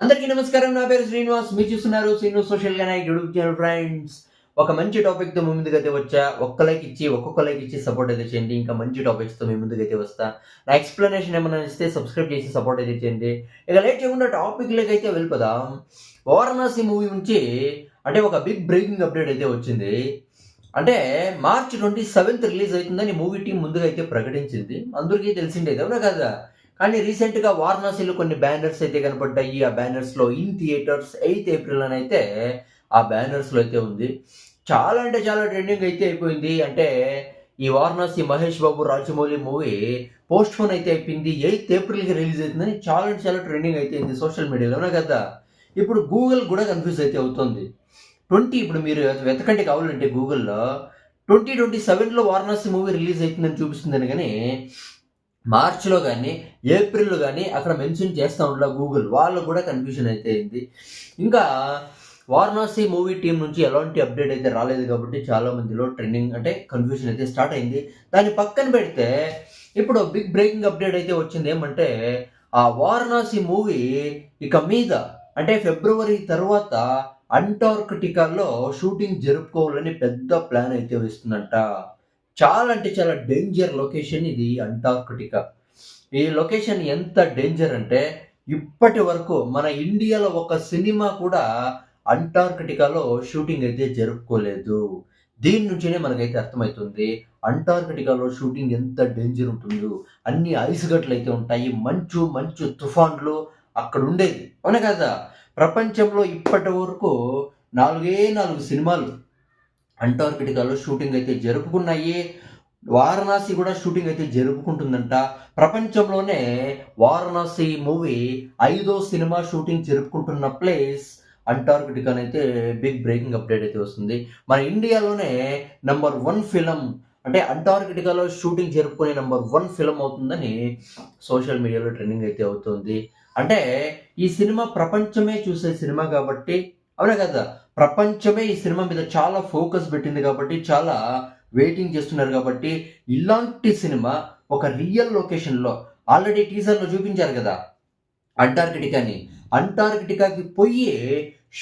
అందరికీ నమస్కారం. నా పేరు శ్రీనివాస్. మీరు చూస్తున్నారు Srinu social guide YouTube channel. Friends, ఒక మంచి టాపిక్‌తో మీ ముందుకైతే వచ్చా. ఒక్కొక్క లైక్ ఇచ్చి సపోర్ట్ అయితే చేయండి. ఇంకా మంచి టాపిక్స్‌తో మీ ముందుకైతే వస్తా. నా ఎక్స్‌ప్లనేషన్ ఏమన్నా నచ్చితే సబ్స్క్రైబ్ చేసి సపోర్ట్ అయితే చేయండి. ఇక లేట్ చేయకుండా టాపిక్‌లోకి అయితే వెళ్ళిపోదాం. 'వారణాసి' మూవీ నుంచి అంటే ఒక బిగ్ బ్రేకింగ్ అప్డేట్ అయితే వచ్చింది. అంటే మార్చ్ 27థ్ రిలీజ్ అవుతుందని మూవీ టీమ్ ముందుగా అయితే ప్రకటించింది. అందరికీ తెలిసిండేది, అవునా కాదా? కానీ రీసెంట్‌గా వారణాసిలో కొన్ని బ్యానర్స్ అయితే కనపడ్డాయి. ఆ బ్యానర్స్‌లో ఇన్ థియేటర్స్ 8థ్ ఏప్రిల్ అనైతే ఆ బ్యానర్స్‌లో అయితే ఉంది. చాలా అంటే చాలా ట్రెండింగ్ అయితే అయిపోయింది. అంటే ఈ వారణాసి మహేష్ బాబు, రాజమౌళి మూవీ పోస్ట్‌పోన్ అయితే అయిపోయింది. 8థ్ ఏప్రిల్‌కి రిలీజ్ అవుతుందని చాలా అంటే చాలా ట్రెండింగ్ అయితే అయింది సోషల్ మీడియాలో, అవునా కదా? ఇప్పుడు గూగుల్ కూడా కన్‌ఫ్యూజ్ అయితే అవుతుంది. ఇప్పుడు మీరు వెతకండి కావాలంటే గూగుల్‌లో 2027లో వారణాసి మూవీ రిలీజ్ అయితుందని చూపిస్తుందని గానీ, మార్చ్‌లో గానీ, ఏప్రిల్‌లో గానీ అక్కడ మెన్షన్ చేస్తా ఉండలా గూగుల్. వాళ్ళకి కూడా కన్‌ఫ్యూజన్ అయితే అయింది. ఇంకా వారణాసి మూవీ టీమ్ నుంచి ఎలాంటి అప్డేట్ అయితే రాలేదు కాబట్టి చాలా మందిలో ట్రెండింగ్ అంటే కన్‌ఫ్యూజన్ అయితే స్టార్ట్ అయింది. దాన్ని పక్కన పెడితే ఇప్పుడు బిగ్ బ్రేకింగ్ అప్డేట్ అయితే వచ్చింది. ఏమంటే ఆ వారణాసి మూవీ ఇక మీద అంటే ఫిబ్రవరి తర్వాత అంటార్క్టికాలో షూటింగ్ జరుపుకోవాలని పెద్ద ప్లాన్ అయితే వేస్తుందంట. చాలా అంటే చాలా డేంజర్ లొకేషన్ ఇది అంటార్క్టికా. ఈ లొకేషన్ ఎంత డేంజర్ అంటే ఇప్పటి వరకు మన ఇండియాలో ఒక సినిమా కూడా అంటార్క్టికాలో షూటింగ్ అయితే జరుపుకోలేదు. దీని నుంచినే మనకైతే అర్థమైతుంది. అంటార్క్టికాలో షూటింగ్ ఎంత డేంజర్ ఉంటుందో. అన్ని ఐస్ గడ్డలైతే ఉంటాయి. మంచు తుఫాన్లు అక్కడుండేది, అవునా కదా? ప్రపంచంలో ఇప్పటి వరకు 4 సినిమాలు అంటార్క్టికాలో షూటింగ్ అయితే జరుపుకున్నాయి. వారణాసి కూడా షూటింగ్ అయితే జరుపుకుంటుందంట. ప్రపంచంలోనే వారణాసి మూవీ 5దో సినిమా షూటింగ్ జరుపుకుంటున్న ప్లేస్ అంటార్క్టికానైతే బిగ్ బ్రేకింగ్ అప్డేట్ అయితే వస్తుంది. మన ఇండియాలోనే నంబర్ 1 ఫిల్మ్ అంటే అంటార్క్టికాలో షూటింగ్ జరుపుకునే నంబర్ 1 ఫిల్మ్ అవుతుందని సోషల్ మీడియాలో ట్రెండింగ్ అయితే అవుతుంది. అంటే ఈ సినిమా ప్రపంచమే చూసే సినిమా కాబట్టి, అవునా కదా? ప్రపంచమే ఈ సినిమా మీద చాలా ఫోకస్ పెట్టింది కాబట్టి, చాలా వెయిటింగ్ చేస్తున్నారు కాబట్టి, ఇలాంటి సినిమా ఒక రియల్ లొకేషన్‌లో ఆల్రెడీ టీజర్‌లో చూపించారు కదా! అంటార్కిటికాని. అంటార్కిటికాకి పొయ్యి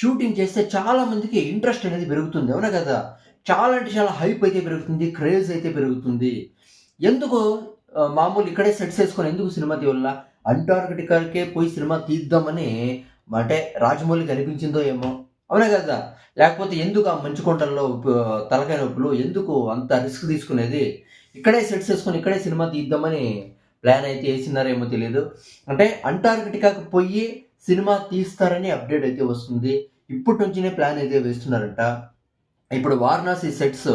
షూటింగ్ చేస్తే చాలా మందికి ఇంట్రెస్ట్ అనేది పెరుగుతుంది, అవునా కదా? చాలా అంటే చాలా హైప్ అయితే పెరుగుతుంది. క్రేజ్ అయితే పెరుగుతుంది. ఎందుకు మామూలు ఇక్కడే సెట్స్ యేసుకొని ఎందుకు సినిమా తీయల్లా? అంటార్కిటికాకే పోయి సినిమా తీద్దామని అంటే రాజమౌళికి అనిపించిందో ఏమో! అవునా కదా? లేకపోతే ఎందుకు ఆ మంచు కొండల్లో తలకాయ నొప్పులు ఎందుకు అంత రిస్క్ తీసుకునేది? ఇక్కడే సెట్స్ యేసుకొని ఇక్కడే సినిమా తీద్దామని ప్లాన్ అయితే యేసినారేమో తెలీదు. అంటే అంటార్కిటికాకి పొయ్యి సినిమా తీస్తారని అప్డేట్ అయితే వస్తుంది. ఇప్పటి నుంచినే ప్లాన్ అయితే వేస్తున్నారంట. ఇప్పుడు 'వారణాసి' సెట్స్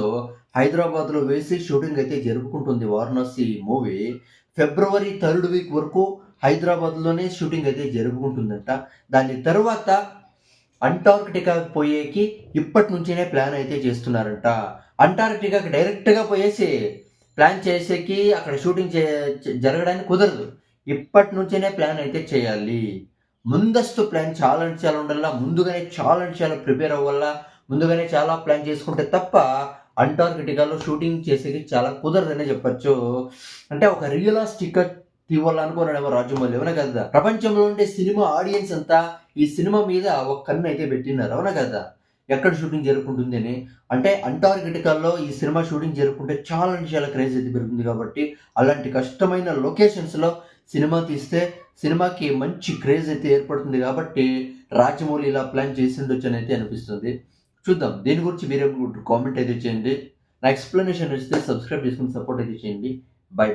హైదరాబాద్‌లో వేసి షూటింగ్ అయితే జరుపుకుంటుంది 'Varanasi' movie. February third week వరకు హైదరాబాద్‌లోనే షూటింగ్ అయితే జరుపుకుంటుందంట. దాని తరువాత అంటార్క్టికాకి పోయేకి ఇప్పటి నుంచినే ప్లాన్ అయితే చేస్తున్నారంట. అంటార్క్టికాకి డైరెక్ట్‌గా పోయేసి ప్లాన్ చేసేకి అక్కడ షూటింగ్ జరగడానికి కుదరదు. ఇప్పటి నుంచినే ప్లాన్ అయితే చేయాలి. ముందస్తు ప్లాన్ చాలా అంటే చాలా ఉండాలా. ముందుగానే చాలా అంటే చాలా ప్రిపేర్ అవ్వాలా. ముందుగానే చాలా ప్లాన్ చేసుకుంటే తప్ప అంటార్క్టికాలో షూటింగ్ చేసేది చాలా కుదరదనే చెప్పొచ్చు. అంటే ఒక రియలిస్టిక్‌గా తీయాలనుకున్నాడేమో రాజమౌళి, అవునా కదా? ప్రపంచంలో ఉండే సినిమా ఆడియన్స్ అంతా ఈ సినిమా మీద ఒక కన్ను అయితే పెట్టినారు, అవునా కదా? ఎక్కడ షూటింగ్ జరుపుకుంటుంది అని. అంటే అంటార్కిటికాలో ఈ సినిమా షూటింగ్ జరుపుకుంటే చాలా అంటే చాలా క్రేజ్ అయితే పెరుగుతుంది కాబట్టి, అలాంటి కష్టమైన లొకేషన్స్‌లో సినిమా తీస్తే సినిమాకి మంచి క్రేజ్ అయితే ఏర్పడుతుంది కాబట్టి, రాజమౌళి ఇలా ప్లాన్ చేసుండొచ్చని అయితే అనిపిస్తుంది. చూద్దాం. దీని గురించి మీరేమనుకుంటారు? కామెంట్ అయితే చేయండి. నా ఎక్స్‌ప్లనేషన్ నచ్చితే సబ్స్క్రైబ్ చేసుకొని సపోర్ట్ అయితే చేయండి. బై.